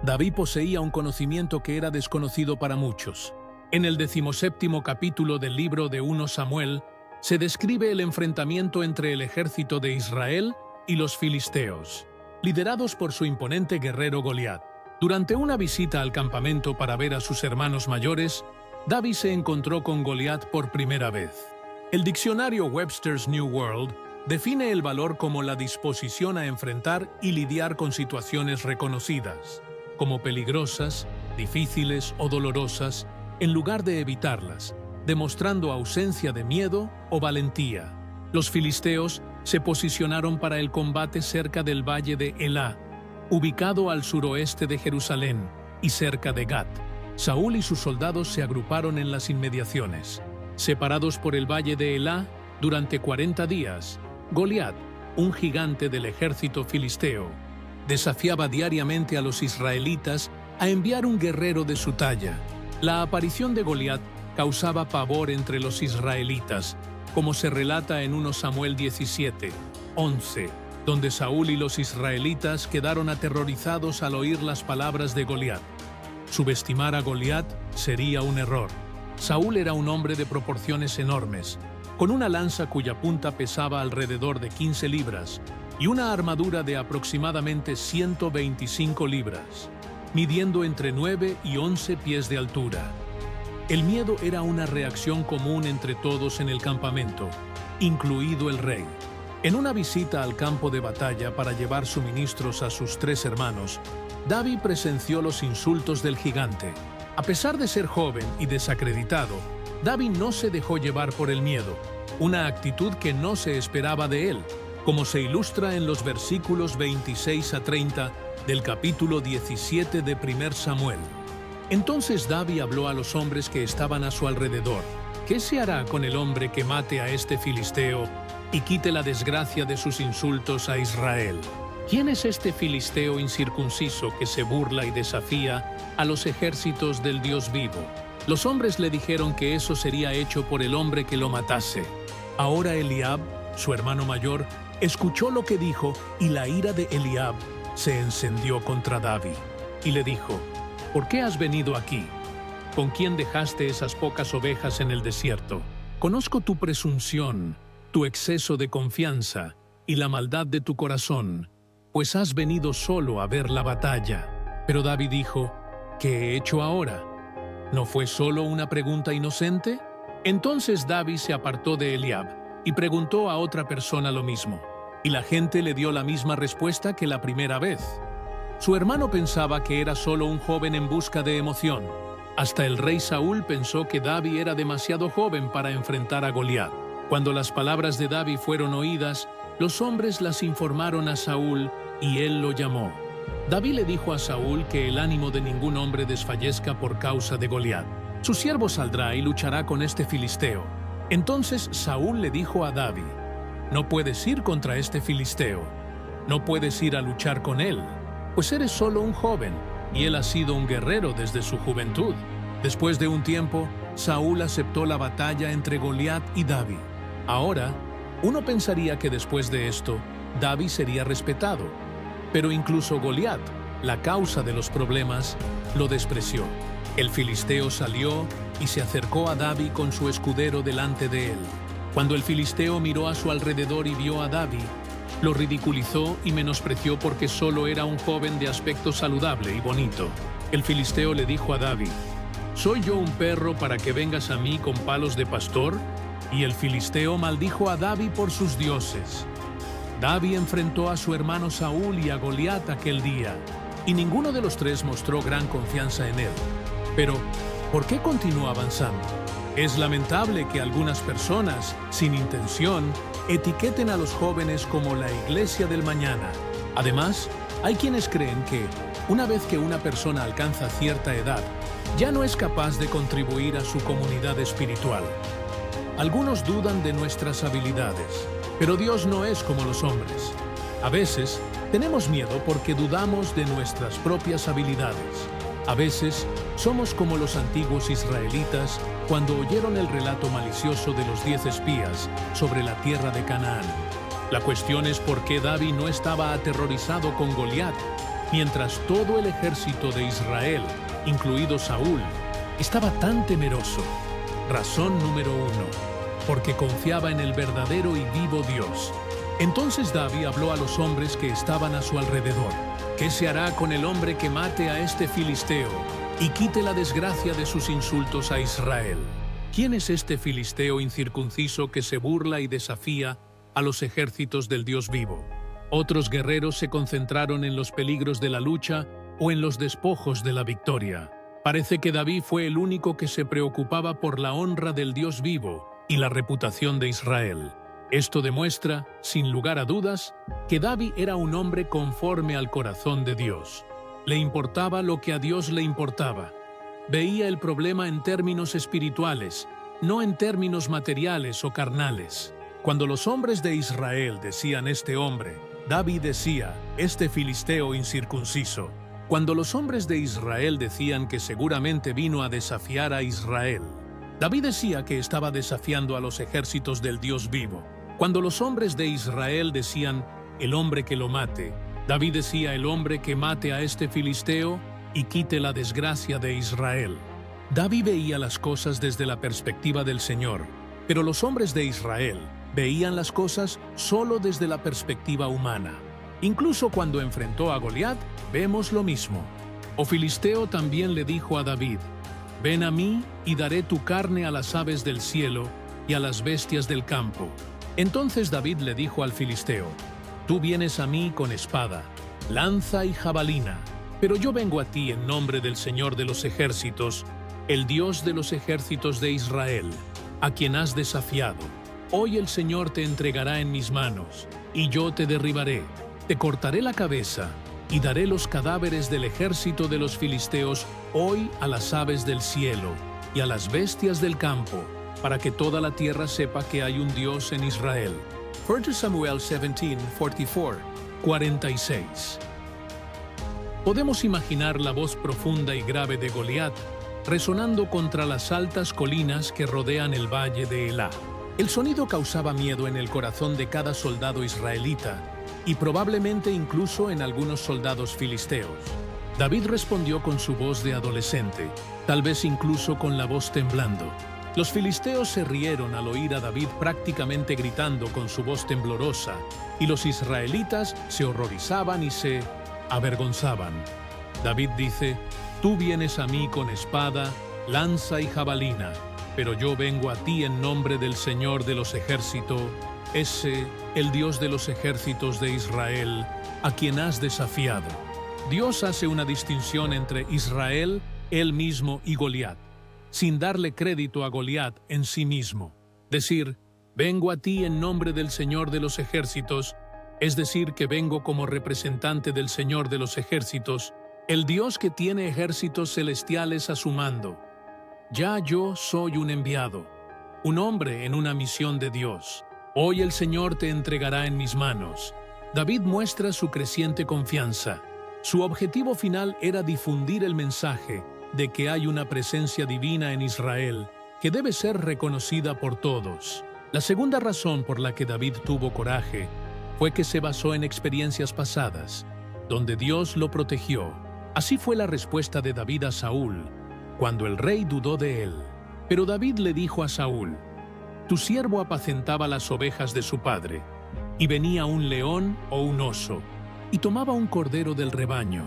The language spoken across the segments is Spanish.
David poseía un conocimiento que era desconocido para muchos. En el 17º capítulo del libro de 1 Samuel, se describe el enfrentamiento entre el ejército de Israel y los filisteos, liderados por su imponente guerrero Goliat. Durante una visita al campamento para ver a sus hermanos mayores, David se encontró con Goliat por primera vez. El diccionario Webster's New World define el valor como la disposición a enfrentar y lidiar con situaciones reconocidas, como peligrosas, difíciles o dolorosas, en lugar de evitarlas, demostrando ausencia de miedo o valentía. Los filisteos se posicionaron para el combate cerca del valle de Elá, ubicado al suroeste de Jerusalén y cerca de Gat. Saúl y sus soldados se agruparon en las inmediaciones. Separados por el valle de Elá durante 40 días, Goliat, un gigante del ejército filisteo, desafiaba diariamente a los israelitas a enviar un guerrero de su talla. La aparición de Goliat causaba pavor entre los israelitas, como se relata en 1 Samuel 17:11, donde Saúl y los israelitas quedaron aterrorizados al oír las palabras de Goliat. Subestimar a Goliat sería un error. Saúl era un hombre de proporciones enormes, con una lanza cuya punta pesaba alrededor de 15 libras y una armadura de aproximadamente 125 libras, midiendo entre 9 y 11 pies de altura. El miedo era una reacción común entre todos en el campamento, incluido el rey. En una visita al campo de batalla para llevar suministros a sus 3 hermanos, David presenció los insultos del gigante. A pesar de ser joven y desacreditado, David no se dejó llevar por el miedo, una actitud que no se esperaba de él, como se ilustra en los versículos 26 a 30 del capítulo 17 de 1 Samuel. Entonces David habló a los hombres que estaban a su alrededor. ¿Qué se hará con el hombre que mate a este filisteo y quite la desgracia de sus insultos a Israel? ¿Quién es este filisteo incircunciso que se burla y desafía a los ejércitos del Dios vivo? Los hombres le dijeron que eso sería hecho por el hombre que lo matase. Ahora Eliab, su hermano mayor, escuchó lo que dijo y la ira de Eliab se encendió contra David. Y le dijo: ¿Por qué has venido aquí? ¿Con quién dejaste esas pocas ovejas en el desierto? Conozco tu presunción, tu exceso de confianza y la maldad de tu corazón, pues has venido solo a ver la batalla. Pero David dijo: ¿Qué he hecho ahora? ¿No fue solo una pregunta inocente? Entonces David se apartó de Eliab y preguntó a otra persona lo mismo, y la gente le dio la misma respuesta que la primera vez. Su hermano pensaba que era solo un joven en busca de emoción. Hasta el rey Saúl pensó que David era demasiado joven para enfrentar a Goliat. Cuando las palabras de David fueron oídas, los hombres las informaron a Saúl y él lo llamó. David le dijo a Saúl que el ánimo de ningún hombre desfallezca por causa de Goliat. Su siervo saldrá y luchará con este filisteo. Entonces Saúl le dijo a David: No puedes ir contra este filisteo. No puedes ir a luchar con él, pues eres solo un joven, y él ha sido un guerrero desde su juventud. Después de un tiempo, Saúl aceptó la batalla entre Goliat y David. Ahora, uno pensaría que después de esto, David sería respetado. Pero incluso Goliat, la causa de los problemas, lo despreció. El filisteo salió y se acercó a David con su escudero delante de él. Cuando el filisteo miró a su alrededor y vio a David, lo ridiculizó y menospreció porque solo era un joven de aspecto saludable y bonito. El filisteo le dijo a David: ¿Soy yo un perro para que vengas a mí con palos de pastor? Y el filisteo maldijo a David por sus dioses. David enfrentó a su hermano Saúl y a Goliat aquel día, y ninguno de los 3 mostró gran confianza en él. Pero, ¿por qué continuó avanzando? Es lamentable que algunas personas, sin intención, etiqueten a los jóvenes como la iglesia del mañana. Además, hay quienes creen que, una vez que una persona alcanza cierta edad, ya no es capaz de contribuir a su comunidad espiritual. Algunos dudan de nuestras habilidades, pero Dios no es como los hombres. A veces, tenemos miedo porque dudamos de nuestras propias habilidades. A veces, somos como los antiguos israelitas cuando oyeron el relato malicioso de los 10 espías sobre la tierra de Canaán. La cuestión es por qué David no estaba aterrorizado con Goliat. mientras todo el ejército de Israel, incluido Saúl, estaba tan temeroso. Razón número 1, porque confiaba en el verdadero y vivo Dios. Entonces David habló a los hombres que estaban a su alrededor. ¿Qué se hará con el hombre que mate a este filisteo y quite la desgracia de sus insultos a Israel? ¿Quién es este filisteo incircunciso que se burla y desafía a los ejércitos del Dios vivo? Otros guerreros se concentraron en los peligros de la lucha o en los despojos de la victoria. Parece que David fue el único que se preocupaba por la honra del Dios vivo y la reputación de Israel. Esto demuestra, sin lugar a dudas, que David era un hombre conforme al corazón de Dios. Le importaba lo que a Dios le importaba. Veía el problema en términos espirituales, no en términos materiales o carnales. Cuando los hombres de Israel decían este hombre, David decía, este filisteo incircunciso. Cuando los hombres de Israel decían que seguramente vino a desafiar a Israel, David decía que estaba desafiando a los ejércitos del Dios vivo. Cuando los hombres de Israel decían, el hombre que lo mate, David decía, el hombre que mate a este filisteo y quite la desgracia de Israel. David veía las cosas desde la perspectiva del Señor, pero los hombres de Israel veían las cosas solo desde la perspectiva humana. Incluso cuando enfrentó a Goliat, vemos lo mismo. O filisteo también le dijo a David, ven a mí y daré tu carne a las aves del cielo y a las bestias del campo. Entonces David le dijo al filisteo, tú vienes a mí con espada, lanza y jabalina, pero yo vengo a ti en nombre del Señor de los ejércitos, el Dios de los ejércitos de Israel, a quien has desafiado. Hoy el Señor te entregará en mis manos, y yo te derribaré, te cortaré la cabeza, y daré los cadáveres del ejército de los filisteos hoy a las aves del cielo y a las bestias del campo, para que toda la tierra sepa que hay un Dios en Israel. 1 Samuel 17:46. Podemos imaginar la voz profunda y grave de Goliat resonando contra las altas colinas que rodean el valle de Elá. El sonido causaba miedo en el corazón de cada soldado israelita y probablemente incluso en algunos soldados filisteos. David respondió con su voz de adolescente, tal vez incluso con la voz temblando. Los filisteos se rieron al oír a David prácticamente gritando con su voz temblorosa, y los israelitas se horrorizaban y se avergonzaban. David dice, tú vienes a mí con espada, lanza y jabalina, pero yo vengo a ti en nombre del Señor de los ejércitos, el Dios de los ejércitos de Israel, a quien has desafiado. Dios hace una distinción entre Israel, él mismo y Goliat, sin darle crédito a Goliat en sí mismo. Decir, vengo a ti en nombre del Señor de los ejércitos, es decir, que vengo como representante del Señor de los ejércitos, el Dios que tiene ejércitos celestiales a su mando. Ya yo soy un enviado, un hombre en una misión de Dios. Hoy el Señor te entregará en mis manos. David muestra su creciente confianza. Su objetivo final era difundir el mensaje de que hay una presencia divina en Israel que debe ser reconocida por todos. La segunda razón por la que David tuvo coraje fue que se basó en experiencias pasadas, donde Dios lo protegió. Así fue la respuesta de David a Saúl, cuando el rey dudó de él. Pero David le dijo a Saúl, tu siervo apacentaba las ovejas de su padre, y venía un león o un oso, y tomaba un cordero del rebaño.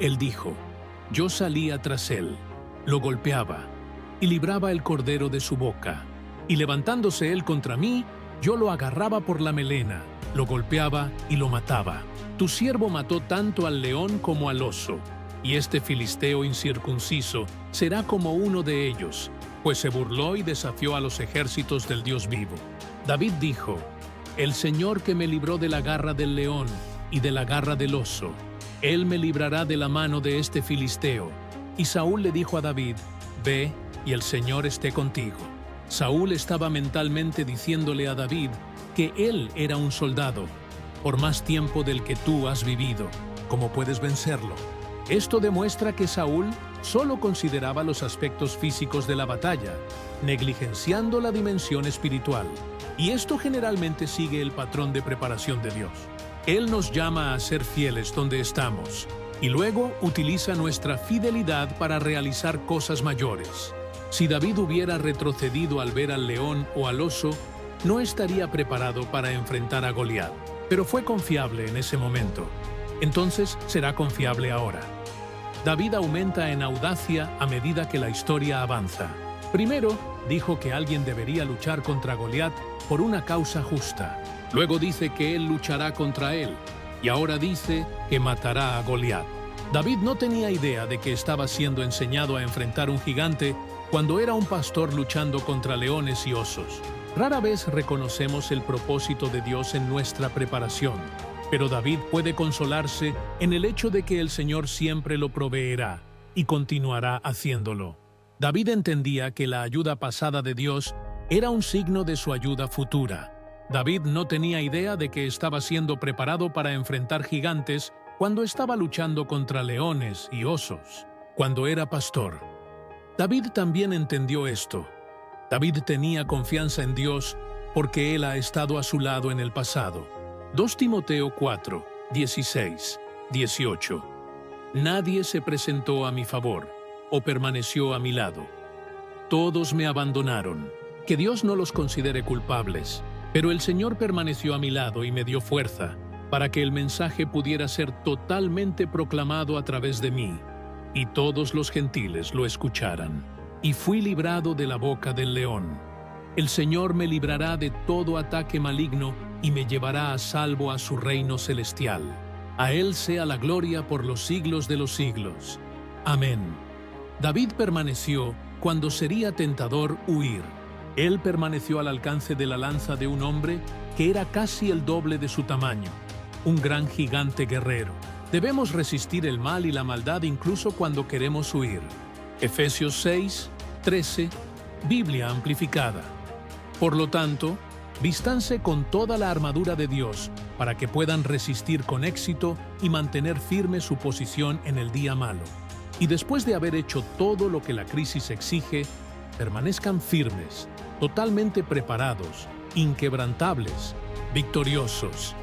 Él dijo, yo salía tras él, lo golpeaba, y libraba el cordero de su boca, y levantándose él contra mí, yo lo agarraba por la melena, lo golpeaba y lo mataba. Tu siervo mató tanto al león como al oso, y este filisteo incircunciso será como uno de ellos, pues se burló y desafió a los ejércitos del Dios vivo. David dijo, el Señor que me libró de la garra del león y de la garra del oso, Él me librará de la mano de este filisteo. Y Saúl le dijo a David, ve y el Señor esté contigo. Saúl estaba mentalmente diciéndole a David que él era un soldado, por más tiempo del que tú has vivido. ¿Cómo puedes vencerlo? Esto demuestra que Saúl solo consideraba los aspectos físicos de la batalla, negligenciando la dimensión espiritual. Y esto generalmente sigue el patrón de preparación de Dios. Él nos llama a ser fieles donde estamos, y luego utiliza nuestra fidelidad para realizar cosas mayores. Si David hubiera retrocedido al ver al león o al oso, no estaría preparado para enfrentar a Goliat, pero fue confiable en ese momento. Entonces será confiable ahora. David aumenta en audacia a medida que la historia avanza. Primero, dijo que alguien debería luchar contra Goliat por una causa justa. Luego dice que él luchará contra él. Y ahora dice que matará a Goliat. David no tenía idea de que estaba siendo enseñado a enfrentar un gigante cuando era un pastor luchando contra leones y osos. Rara vez reconocemos el propósito de Dios en nuestra preparación, pero David puede consolarse en el hecho de que el Señor siempre lo proveerá y continuará haciéndolo. David entendía que la ayuda pasada de Dios era un signo de su ayuda futura. David no tenía idea de que estaba siendo preparado para enfrentar gigantes cuando estaba luchando contra leones y osos, cuando era pastor. David también entendió esto. David tenía confianza en Dios porque Él ha estado a su lado en el pasado. 2 Timoteo 4, 16, 18. Nadie se presentó a mi favor o permaneció a mi lado. Todos me abandonaron. Que Dios no los considere culpables, pero el Señor permaneció a mi lado y me dio fuerza para que el mensaje pudiera ser totalmente proclamado a través de mí, y todos los gentiles lo escucharan. Y fui librado de la boca del león. El Señor me librará de todo ataque maligno y me llevará a salvo a su reino celestial. A Él sea la gloria por los siglos de los siglos. Amén. David permaneció cuando sería tentador huir. Él permaneció al alcance de la lanza de un hombre que era casi el doble de su tamaño, un gran gigante guerrero. Debemos resistir el mal y la maldad incluso cuando queremos huir. Efesios 6, 13, Biblia amplificada. Por lo tanto, vístanse con toda la armadura de Dios para que puedan resistir con éxito y mantener firme su posición en el día malo. Y después de haber hecho todo lo que la crisis exige, permanezcan firmes, totalmente preparados, inquebrantables, victoriosos.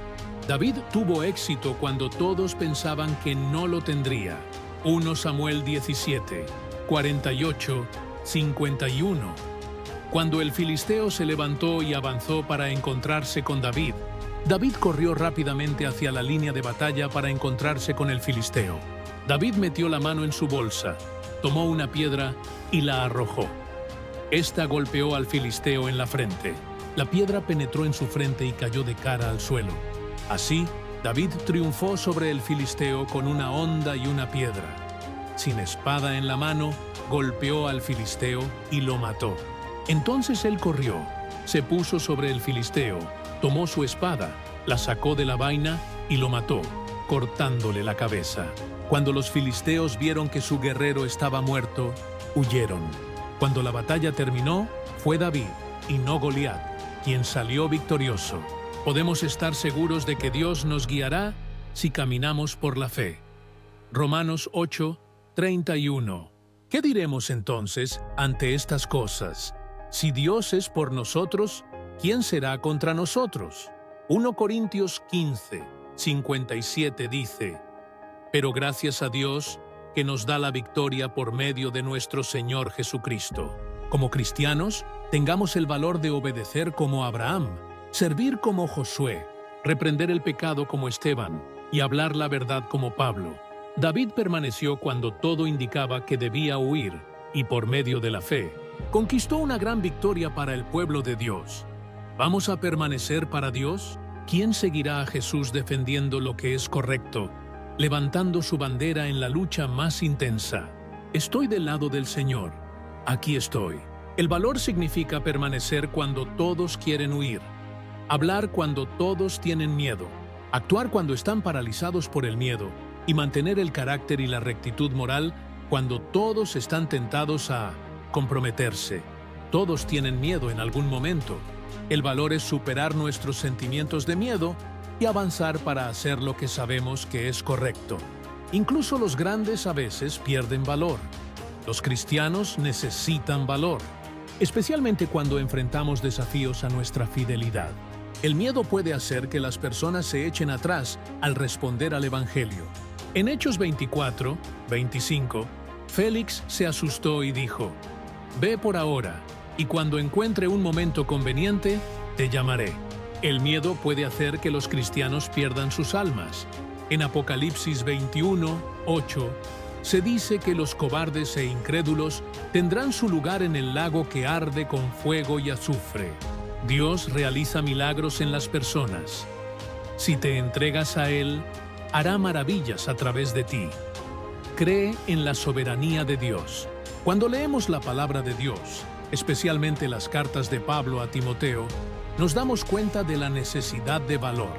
David tuvo éxito cuando todos pensaban que no lo tendría. 1 Samuel 17, 48, 51. Cuando el filisteo se levantó y avanzó para encontrarse con David, David corrió rápidamente hacia la línea de batalla para encontrarse con el filisteo. David metió la mano en su bolsa, tomó una piedra y la arrojó. Esta golpeó al filisteo en la frente. La piedra penetró en su frente y cayó de cara al suelo. Así, David triunfó sobre el filisteo con una honda y una piedra. Sin espada en la mano, golpeó al filisteo y lo mató. Entonces él corrió, se puso sobre el filisteo, tomó su espada, la sacó de la vaina y lo mató, cortándole la cabeza. Cuando los filisteos vieron que su guerrero estaba muerto, huyeron. Cuando la batalla terminó, fue David, y no Goliat, quien salió victorioso. Podemos estar seguros de que Dios nos guiará si caminamos por la fe. Romanos 8, 31. ¿Qué diremos entonces ante estas cosas? Si Dios es por nosotros, ¿quién será contra nosotros? 1 Corintios 15, 57 dice: Pero gracias a Dios que nos da la victoria por medio de nuestro Señor Jesucristo. Como cristianos, tengamos el valor de obedecer como Abraham, servir como Josué, reprender el pecado como Esteban y hablar la verdad como Pablo. David permaneció cuando todo indicaba que debía huir y por medio de la fe, conquistó una gran victoria para el pueblo de Dios. ¿Vamos a permanecer para Dios? ¿Quién seguirá a Jesús defendiendo lo que es correcto, levantando su bandera en la lucha más intensa? Estoy del lado del Señor. Aquí estoy. El valor significa permanecer cuando todos quieren huir, hablar cuando todos tienen miedo, actuar cuando están paralizados por el miedo y mantener el carácter y la rectitud moral cuando todos están tentados a comprometerse. Todos tienen miedo en algún momento. El valor es superar nuestros sentimientos de miedo y avanzar para hacer lo que sabemos que es correcto. Incluso los grandes a veces pierden valor. Los cristianos necesitan valor, especialmente cuando enfrentamos desafíos a nuestra fidelidad. El miedo puede hacer que las personas se echen atrás al responder al Evangelio. En Hechos 24, 25, Félix se asustó y dijo: «Ve por ahora, y cuando encuentre un momento conveniente, te llamaré». El miedo puede hacer que los cristianos pierdan sus almas. En Apocalipsis 21, 8, se dice que los cobardes e incrédulos tendrán su lugar en el lago que arde con fuego y azufre. Dios realiza milagros en las personas. Si te entregas a Él, hará maravillas a través de ti. Cree en la soberanía de Dios. Cuando leemos la palabra de Dios, especialmente las cartas de Pablo a Timoteo, nos damos cuenta de la necesidad de valor.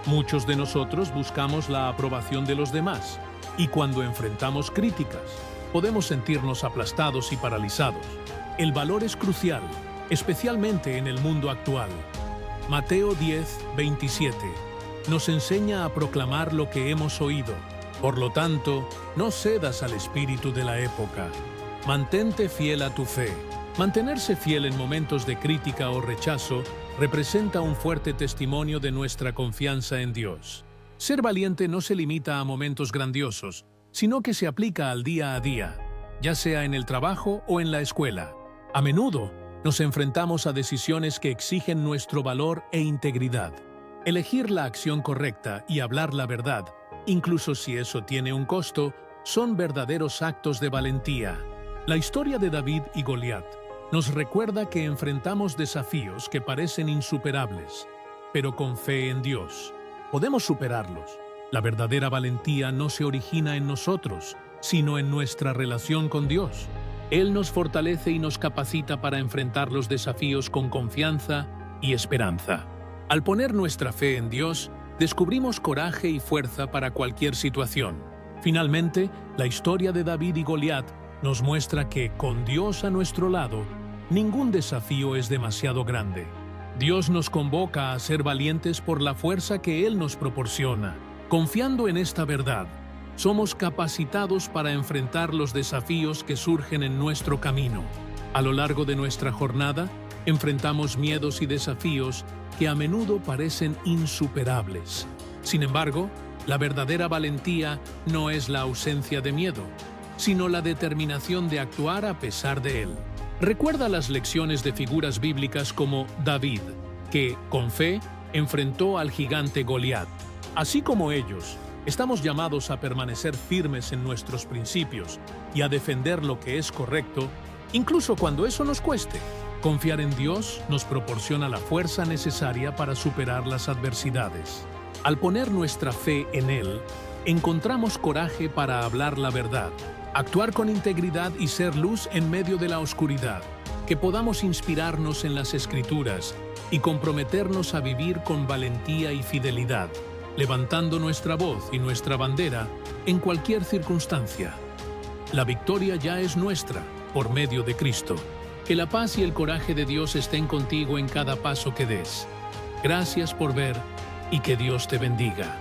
Muchos de nosotros buscamos la aprobación de los demás, y cuando enfrentamos críticas, podemos sentirnos aplastados y paralizados. El valor es crucial, especialmente en el mundo actual. Mateo 10, 27 nos enseña a proclamar lo que hemos oído. Por lo tanto, no cedas al espíritu de la época. Mantente fiel a tu fe. Mantenerse fiel en momentos de crítica o rechazo representa un fuerte testimonio de nuestra confianza en Dios. Ser valiente no se limita a momentos grandiosos, sino que se aplica al día a día, ya sea en el trabajo o en la escuela. A menudo, nos enfrentamos a decisiones que exigen nuestro valor e integridad. Elegir la acción correcta y hablar la verdad, incluso si eso tiene un costo, son verdaderos actos de valentía. La historia de David y Goliat nos recuerda que enfrentamos desafíos que parecen insuperables, pero con fe en Dios podemos superarlos. La verdadera valentía no se origina en nosotros, sino en nuestra relación con Dios. Él nos fortalece y nos capacita para enfrentar los desafíos con confianza y esperanza. Al poner nuestra fe en Dios, descubrimos coraje y fuerza para cualquier situación. Finalmente, la historia de David y Goliat nos muestra que, con Dios a nuestro lado, ningún desafío es demasiado grande. Dios nos convoca a ser valientes por la fuerza que Él nos proporciona. Confiando en esta verdad, somos capacitados para enfrentar los desafíos que surgen en nuestro camino. A lo largo de nuestra jornada, enfrentamos miedos y desafíos que a menudo parecen insuperables. Sin embargo, la verdadera valentía no es la ausencia de miedo, sino la determinación de actuar a pesar de él. Recuerda las lecciones de figuras bíblicas como David, que, con fe, enfrentó al gigante Goliat. Así como ellos, estamos llamados a permanecer firmes en nuestros principios y a defender lo que es correcto, incluso cuando eso nos cueste. Confiar en Dios nos proporciona la fuerza necesaria para superar las adversidades. Al poner nuestra fe en Él, encontramos coraje para hablar la verdad, actuar con integridad y ser luz en medio de la oscuridad. Que podamos inspirarnos en las Escrituras y comprometernos a vivir con valentía y fidelidad, levantando nuestra voz y nuestra bandera en cualquier circunstancia. La victoria ya es nuestra, por medio de Cristo. Que la paz y el coraje de Dios estén contigo en cada paso que des. Gracias por ver y que Dios te bendiga.